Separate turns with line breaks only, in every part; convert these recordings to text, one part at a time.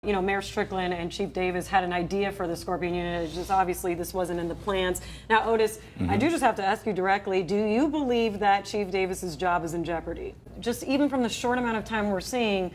You know, Mayor Strickland and Chief Davis had an idea for the Scorpion unit. It's just obviously this wasn't in the plans. Now, Otis, I do just have to ask you directly, do you believe that Chief Davis's job is in jeopardy? Just even from the short amount of time we're seeing,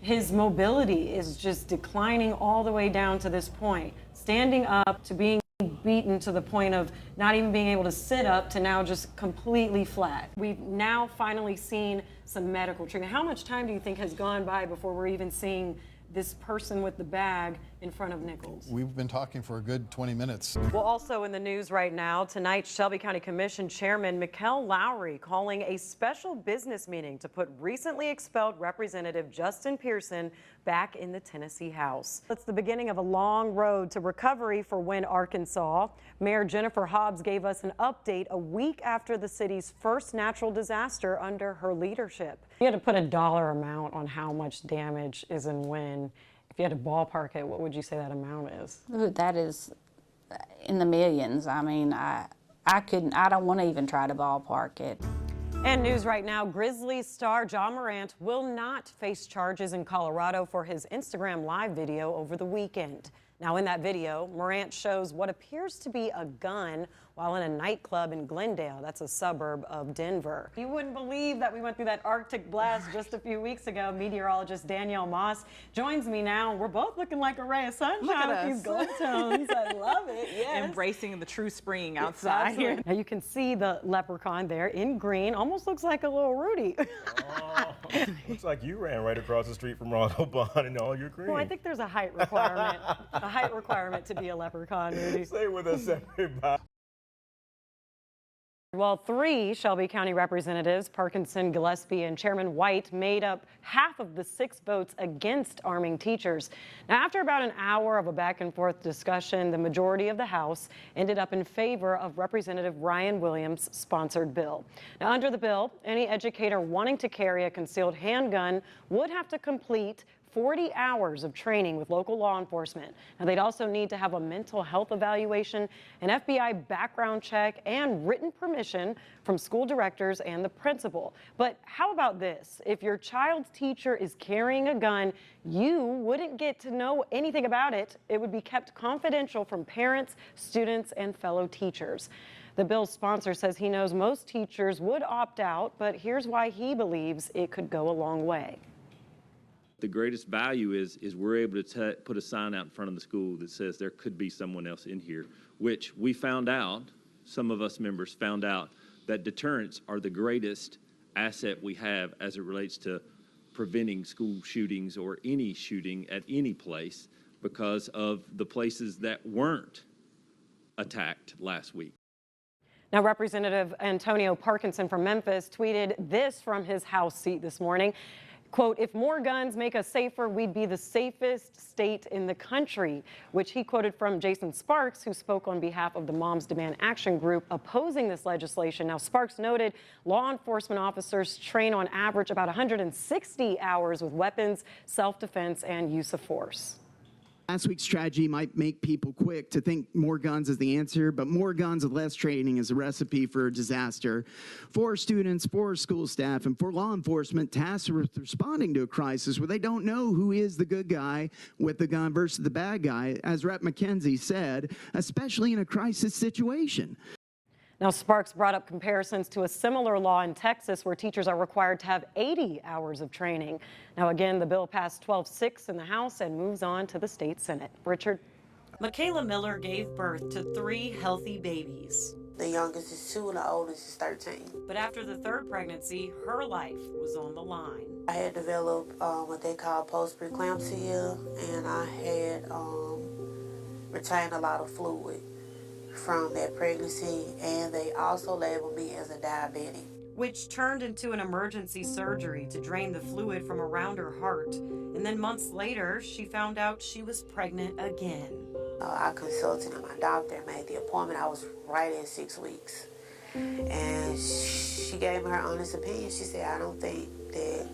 his mobility is just declining all the way down to this point. Standing up to being beaten to the point of not even being able to sit up to now just completely flat. We've now finally seen some medical treatment. How much time do you think has gone by before we're even seeing this person with the bag in front of Nichols?
We've been talking for a good 20 minutes.
Well, also in the news right now, tonight, Shelby County Commission Chairman Mikkel Lowry calling a special business meeting to put recently expelled Representative Justin Pearson back in the Tennessee House. It's the beginning of a long road to recovery for Wynne, Arkansas. Mayor Jennifer Hobbs gave us an update a week after the city's first natural disaster under her leadership. You had to put a dollar amount on how much damage is in Wynne. If you had to ballpark it, what would you say that amount is?
Ooh, that is in the millions. I mean, I don't want to even try to ballpark it.
And news right now, Grizzlies star Ja Morant will not face charges in Colorado for his Instagram Live video over the weekend. Now, in that video, Morant shows what appears to be a gun while in a nightclub in Glendale. That's a suburb of Denver. You wouldn't believe that we went through that Arctic blast just a few weeks ago. Meteorologist Danielle Moss joins me now. We're both looking like a ray of sunshine with these gold tones. I love it. Yes.
Embracing the true spring outside here.
Now you can see the leprechaun there in green. Almost looks like a little Rudy.
Oh, looks like you ran right across the street from Ronald Bond in all your green.
Well, I think there's a height requirement. A height requirement to be a leprechaun, Rudy.
Stay with us, everybody.
Well, 3 Shelby County representatives, Parkinson, Gillespie, and Chairman White, made up half of the 6 votes against arming teachers. Now, after about an hour of a back-and-forth discussion, the majority of the House ended up in favor of Representative Ryan Williams' sponsored bill. Now, under the bill, any educator wanting to carry a concealed handgun would have to complete 40 hours of training with local law enforcement. Now, they'd also need to have a mental health evaluation, an FBI background check, and written permission from school directors and the principal. But how about this? If your child's teacher is carrying a gun, you wouldn't get to know anything about it. It would be kept confidential from parents, students, and fellow teachers. The bill's sponsor says he knows most teachers would opt out, but here's why he believes it could go a long way.
The greatest value is we're able to put a sign out in front of the school that says there could be someone else in here, which we found out, some of us members found out, that deterrents are the greatest asset we have as it relates to preventing school shootings or any shooting at any place because of the places that weren't attacked last week.
Now, Representative Antonio Parkinson from Memphis tweeted this from his House seat this morning. Quote, if more guns make us safer, we'd be the safest state in the country, which he quoted from Jason Sparks, who spoke on behalf of the Moms Demand Action Group opposing this legislation. Now, Sparks noted law enforcement officers train on average about 160 hours with weapons, self-defense, and use of force.
Last week's tragedy might make people quick to think more guns is the answer, but more guns with less training is a recipe for disaster. For students, for school staff, and for law enforcement tasked with responding to a crisis where they don't know who is the good guy with the gun versus the bad guy, as Rep. McKenzie said, especially in a crisis situation.
Now, Sparks brought up comparisons to a similar law in Texas where teachers are required to have 80 hours of training. Now, again, the bill passed 12-6 in the House and moves on to the state Senate. Richard.
Michaela Miller gave birth to 3 healthy babies.
The youngest is 2 and the oldest is 13.
But after the 3rd pregnancy, her life was on the line.
I had developed what they call post-preeclampsia, and I had retained a lot of fluid from that pregnancy, and they also labeled me as a diabetic.
Which turned into an emergency surgery to drain the fluid from around her heart. And then months later, she found out she was pregnant again.
I consulted with my doctor and made the appointment. I was right at 6 weeks. And she gave me her honest opinion. She said, I don't think that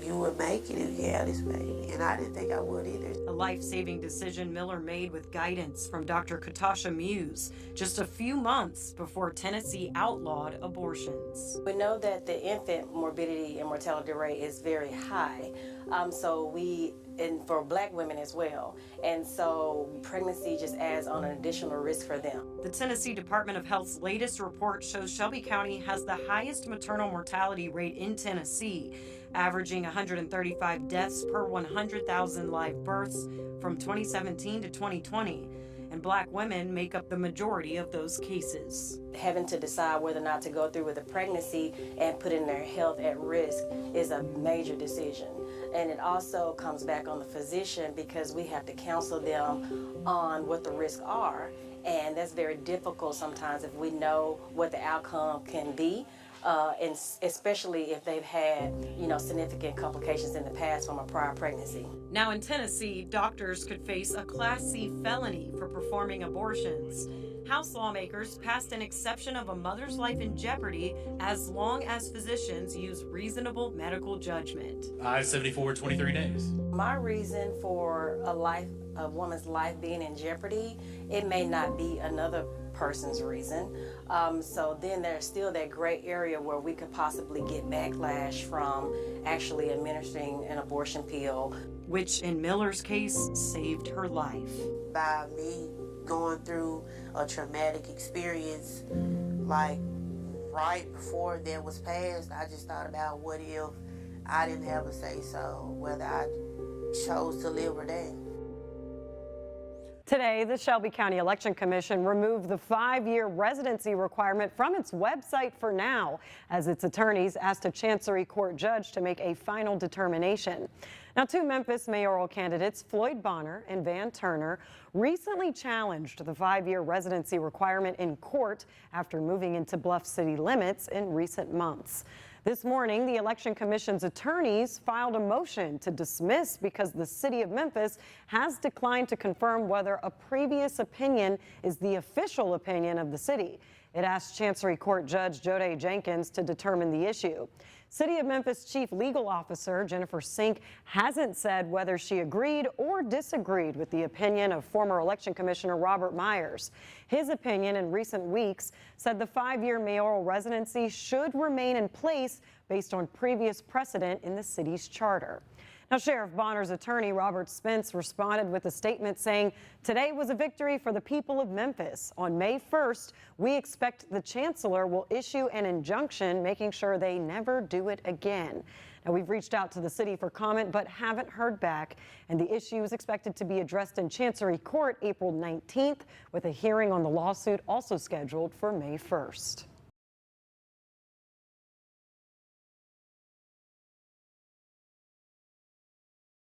you would make it if you had this baby. And I didn't think I would either.
A life-saving decision Miller made with guidance from Dr. Katasha Muse just a few months before Tennessee outlawed abortions.
We know that the infant morbidity and mortality rate is very high. And for black women as well. And so pregnancy just adds on an additional risk for them.
The Tennessee Department of Health's latest report shows Shelby County has the highest maternal mortality rate in Tennessee, averaging 135 deaths per 100,000 live births from 2017 to 2020. And black women make up the majority of those cases.
Having to decide whether or not to go through with a pregnancy and putting their health at risk is a major decision. And it also comes back on the physician because we have to counsel them on what the risks are. And that's very difficult sometimes if we know what the outcome can be. And especially if they've had, significant complications in the past from a prior pregnancy.
Now in Tennessee, doctors could face a Class C felony for performing abortions. House lawmakers passed an exception of a mother's life in jeopardy as long as physicians use reasonable medical judgment.
I-74, 23 days.
My reason for a woman's life being in jeopardy, it may not be another person's reason. So then there's still that gray area where we could possibly get backlash from actually administering an abortion pill.
Which in Miller's case saved her life.
By me going through a traumatic experience, like right before that was passed, I just thought about what if I didn't have a say-so, whether I chose to live or die.
Today, the Shelby County Election Commission removed the 5-year residency requirement from its website for now, as its attorneys asked a Chancery Court judge to make a final determination. Now, 2 Memphis mayoral candidates, Floyd Bonner and Van Turner, recently challenged the 5-year residency requirement in court after moving into Bluff city limits in recent months. This morning, the Election Commission's attorneys filed a motion to dismiss because the city of Memphis has declined to confirm whether a previous opinion is the official opinion of the city. It asked Chancery Court Judge Jode Jenkins to determine the issue. City of Memphis Chief Legal Officer Jennifer Sink hasn't said whether she agreed or disagreed with the opinion of former Election Commissioner Robert Myers. His opinion in recent weeks said the 5-year mayoral residency should remain in place based on previous precedent in the city's charter. Now, Sheriff Bonner's attorney, Robert Spence, responded with a statement saying, "Today was a victory for the people of Memphis. On May 1st, we expect the chancellor will issue an injunction making sure they never do it again." Now, we've reached out to the city for comment but haven't heard back, and the issue is expected to be addressed in Chancery Court April 19th, with a hearing on the lawsuit also scheduled for May 1st.